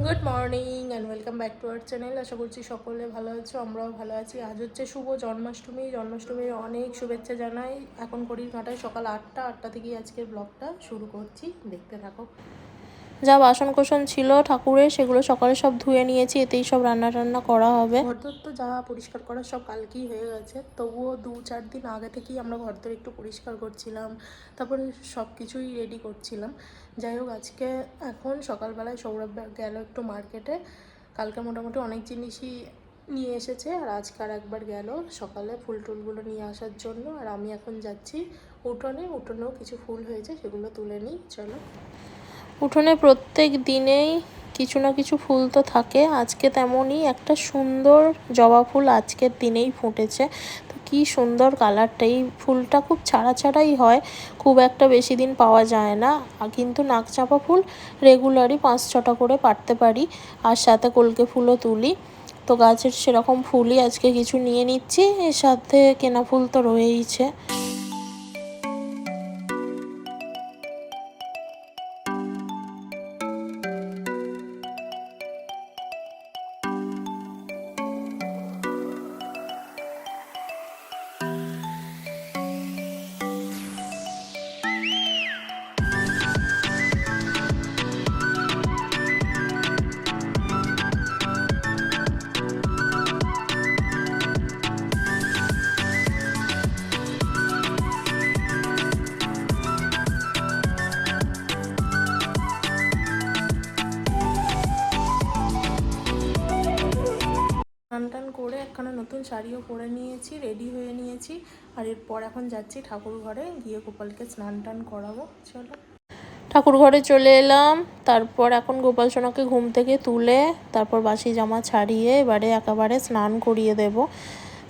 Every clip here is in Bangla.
Good morning and welcome back to our channel. আশা করছি সকলে ভালো আছো, আমরাও ভালো আছি। আজ হচ্ছে শুভ জন্মাষ্টমীর অনেক শুভেচ্ছা জানাই। এখন ঘড়ির কাঁটায় সকাল 8টা থেকেই আজকের ব্লগটা শুরু করছি, দেখতে থাকো। যা বাসন কোসন ছিল ঠাকুরের সেগুলো সকালে সব ধুয়ে নিয়েছি, এতেই সব রান্না করা হবে। ঘরদোর তো যা পরিষ্কার করা সব কালকেই হয়ে গেছে, তবুও 2-4 দিন আগে থেকেই আমরা ঘরদোর একটু পরিষ্কার করছিলাম, তারপরে সব কিছুই রেডি করছিলাম। যাই হোক, আজকে এখন সকালবেলায় সৌরভ গেল একটু মার্কেটে। কালকে মোটামুটি অনেক জিনিসই নিয়ে এসেছে, আর আজকে আর একবার গেল সকালে ফুল টুলগুলো নিয়ে আসার জন্য। আর আমি এখন যাচ্ছি উঠোনেও কিছু ফুল হয়েছে, সেগুলো তুলে নিই। চলো। উঠোনে প্রত্যেক দিনেই কিছু না কিছু ফুল তো থাকে, আজকে তেমনই একটা সুন্দর জবা ফুল আজকের দিনেই ফুটেছে। তো কি সুন্দর কালারটা, এই ফুলটা খুব ছাড়াই হয়, খুব একটা বেশি দিন পাওয়া যায় না। কিন্তু নাকচাঁপা ফুল রেগুলারই 5-6টা করে পাড়তে পারি, আর সাথে কলকে ফুলও তুলি। তো গাছের সেরকম ফুলই আজকে কিছু নিয়ে নিচ্ছি, এর সাথে কেনা ফুল তো রয়েইছে। স্নান করে একখানা নতুন শাড়িও পরে নিয়েছি, রেডি হয়ে নিয়েছি। আর এরপর এখন যাচ্ছি ঠাকুর ঘরে, গিয়ে গোপালকে স্নান করাবো। চলো। ঠাকুর ঘরে চলে এলাম, তারপর এখন গোপাল সোনাকে ঘুম থেকে তুলে তারপর বাসি জামা ছাড়িয়ে এবারে একেবারে স্নান করিয়ে দেব।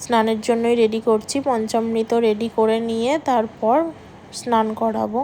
স্নানের জন্যই রেডি করছি, পঞ্চামৃত রেডি করে নিয়ে তারপর স্নান করাবো।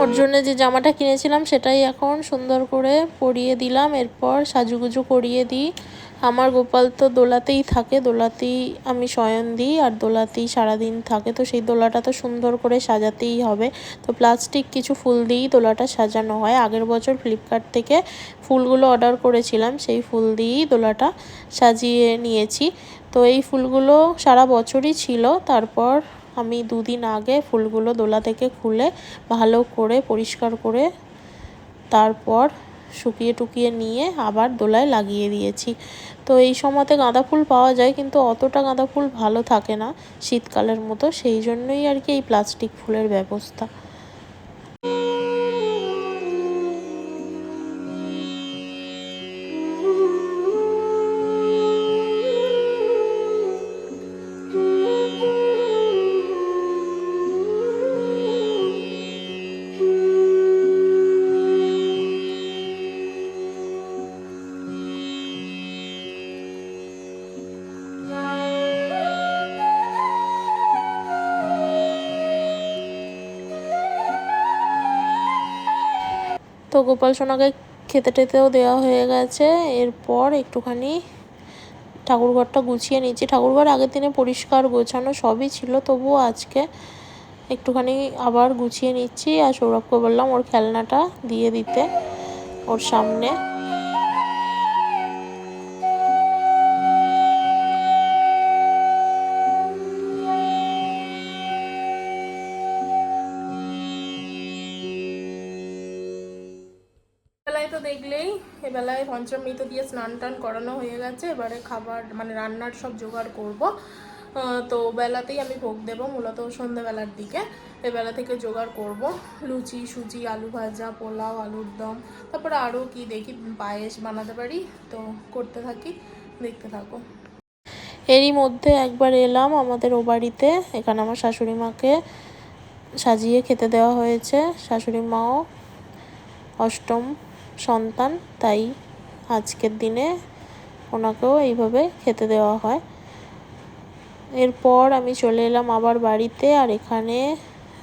ওর জন্য যে জামাটা কিনেছিলাম সেটাই এখন সুন্দর করে পরিয়ে দিলাম, এরপর সাজুগুজু করিয়ে দিই। আমার গোপাল তো দোলাতেই থাকে, দোলাতেই আমি শয়ন দিই, আর দোলাতেই সারাদিন থাকে, তো সেই দোলাটা তো সুন্দর করে সাজাতেই হবে। তো প্লাস্টিক কিছু ফুল দিয়েই দোলাটা সাজানো হয়। আগের বছর ফ্লিপকার্ট থেকে ফুলগুলো অর্ডার করেছিলাম, সেই ফুল দিয়েই দোলাটা সাজিয়ে নিয়েছি। তো এই ফুলগুলো সারা বছরই ছিল। তারপর আমি 2 দিন আগে ফুলগুলো দোলা থেকে খুলে ভালো করে পরিষ্কার করে তারপর শুকিয়ে টুকিয়ে নিয়ে আবার দোলায় লাগিয়ে দিয়েছি। তো এই সময়তে গাঁদা ফুল পাওয়া যায়, কিন্তু অতটা গাঁদা ফুল ভালো থাকে না শীতকালের মতো, সেই জন্যই আর কি এই প্লাস্টিক ফুলের ব্যবস্থা। তো গোপাল সোনাকে খেতে টেতেও দেওয়া হয়ে গেছে, এরপর একটুখানি ঠাকুরঘরটা গুছিয়ে নিচ্ছি। ঠাকুরঘর আগের দিনে পরিষ্কার গোছানো সবই ছিল, তবুও আজকে একটুখানি আবার গুছিয়ে নিচ্ছি, আর সৌরভকে বললাম ওর খেলনাটা দিয়ে দিতে ওর সামনে। বেলায় তো দেখলেই এবেলায় পঞ্চমৃত দিয়ে স্নান টান করানো হয়ে গেছে। এবারে খাবার মানে রান্নার সব জোগাড় করব। তো বেলাতেই আমি ভোগ দেবো, মূলত সন্ধ্যেবেলার দিকে। এবেলা থেকে জোগাড় করব লুচি, সুজি, আলু ভাজা, পোলাও, আলুর দম, তারপরে আরও কি দেখি পায়েস বানাতে পারি। তো করতে থাকি, দেখতে থাকো। এরই মধ্যে একবার এলাম আমাদের ও বাড়িতে। এখানে আমার শাশুড়ি মাকে সাজিয়ে খেতে দেওয়া হয়েছে। শাশুড়ি মাও অষ্টম সন্তান, তাই আজকের দিনে ওনাকেও এইভাবে খেতে দেওয়া হয়। এরপর আমি চলে এলাম আবার বাড়িতে, আর এখানে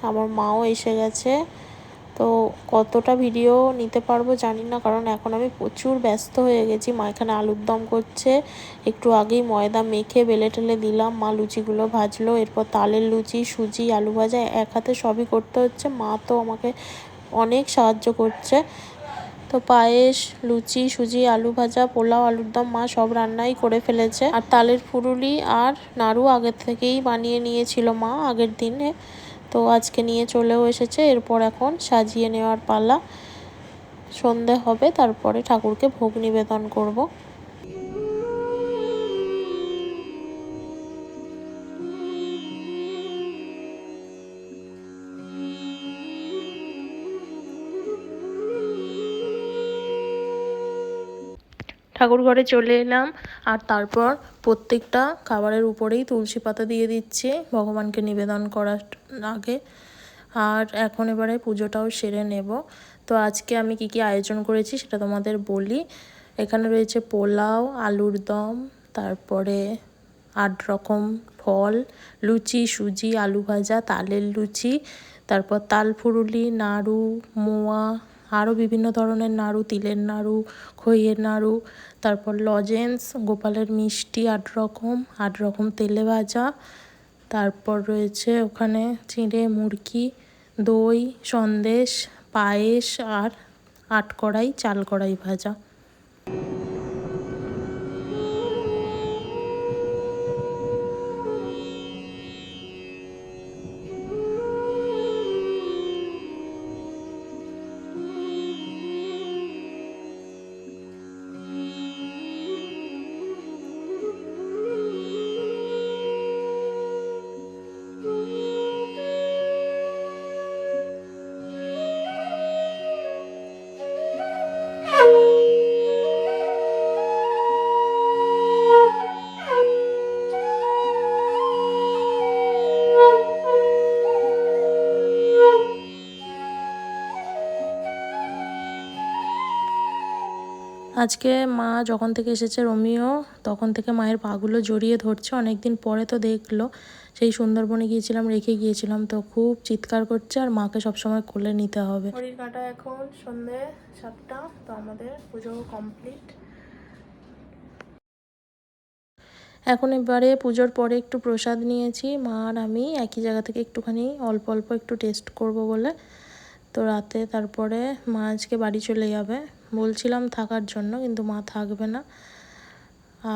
আমার মাও এসে গেছে। তো কতটা ভিডিও নিতে পারবো জানি না, কারণ এখন আমি প্রচুর ব্যস্ত হয়ে গেছি। মা এখানে আলুর দম করছে, একটু আগেই ময়দা মেখে বেলে টেলে দিলাম, মা লুচিগুলো ভাজলো। এরপর তালের লুচি, সুজি, আলু ভাজা এক হাতে সবই করতে হচ্ছে। মা তো আমাকে অনেক সাহায্য করছে। তো পায়েস, লুচি, সুজি, আলু ভাজা, পোলাও, আলুর দম মা সব রান্নাই করে ফেলেছে। আর তালের ফুরুলি আর নাড়ু আগের থেকেই বানিয়ে নিয়েছিল মা আগের দিনে, তো আজকে নিয়ে চলেও এসেছে। এরপর এখন সাজিয়ে নেওয়ার পালা। সন্ধে হবে, তারপরে ঠাকুরকে ভোগ নিবেদন করব। ঠাকুর ঘরে চলে এলাম, আর তারপর প্রত্যেকটা খাবারের উপরেই তুলসী পাতা দিয়ে দিচ্ছি ভগবানকে নিবেদন করার আগে। আর এখন এবারে পুজোটাও সেরে নেব। তো আজকে আমি কি আয়োজন করেছি সেটা তোমাদের বলি। এখানে রয়েছে পোলাও, আলুর দম, তারপরে 8 রকম ফল, লুচি, সুজি, আলু ভাজা, তালের লুচি, তারপর তাল ফুরুলি, নাড়ু, মোয়া, আরও বিভিন্ন ধরনের নাড়ু, তিলের নাড়ু, খইয়ের নাড়ু, তারপর লজেন্স, গোপালের মিষ্টি 8 রকম তেলে ভাজা, তারপর রয়েছে ওখানে চিঁড়ে মুরগি, দই, সন্দেশ, পায়েস, আর 8 কড়াই চাল কড়াই ভাজা। আজকে মা যখন থেকে এসেছে রোমিও তখন থেকে মায়ের পাগুলো জড়িয়ে ধরছে। অনেক দিন পরে তো দেখলো, সেই সুন্দরবনে গিয়েছিলাম, রেখে গিয়েছিলাম, তো খুব চিৎকার করছে, আর মাকে সবসময় কোলে নিতে হবে। ঘড়ির কাঁটা এখন সন্ধ্যে 7টা। তো আমাদের পুজো কমপ্লিট। এখন এবারে পুজোর পরে একটু প্রসাদ নিয়েছি মা আর আমি একই জায়গা থেকে, একটুখানি অল্প অল্প একটু টেস্ট করব বলে। তো রাতে তারপরে মা আজকে বাড়ি চলে যাবে, বলছিলাম থাকার জন্য, কিন্তু মা থাকবে না।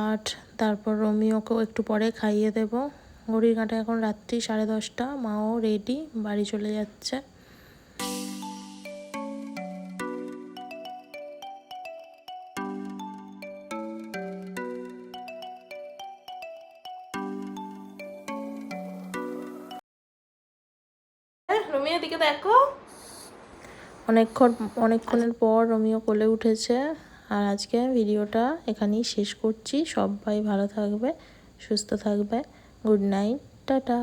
আর তারপর রোমিওকেও একটু পরে খাইয়ে দেব। ঘড়ির কাঁটা এখন রাত্রি 10:30, মাও রেডি, বাড়ি চলে যাচ্ছে। রোমিও দিকে দেখো। অনেকক্ষণের পর রোমিও কোলে উঠেছে। আর আজকে ভিডিওটা এখানেই শেষ করছি। সবাই ভালো থাকবে, সুস্থ থাকবে। Good night, tata.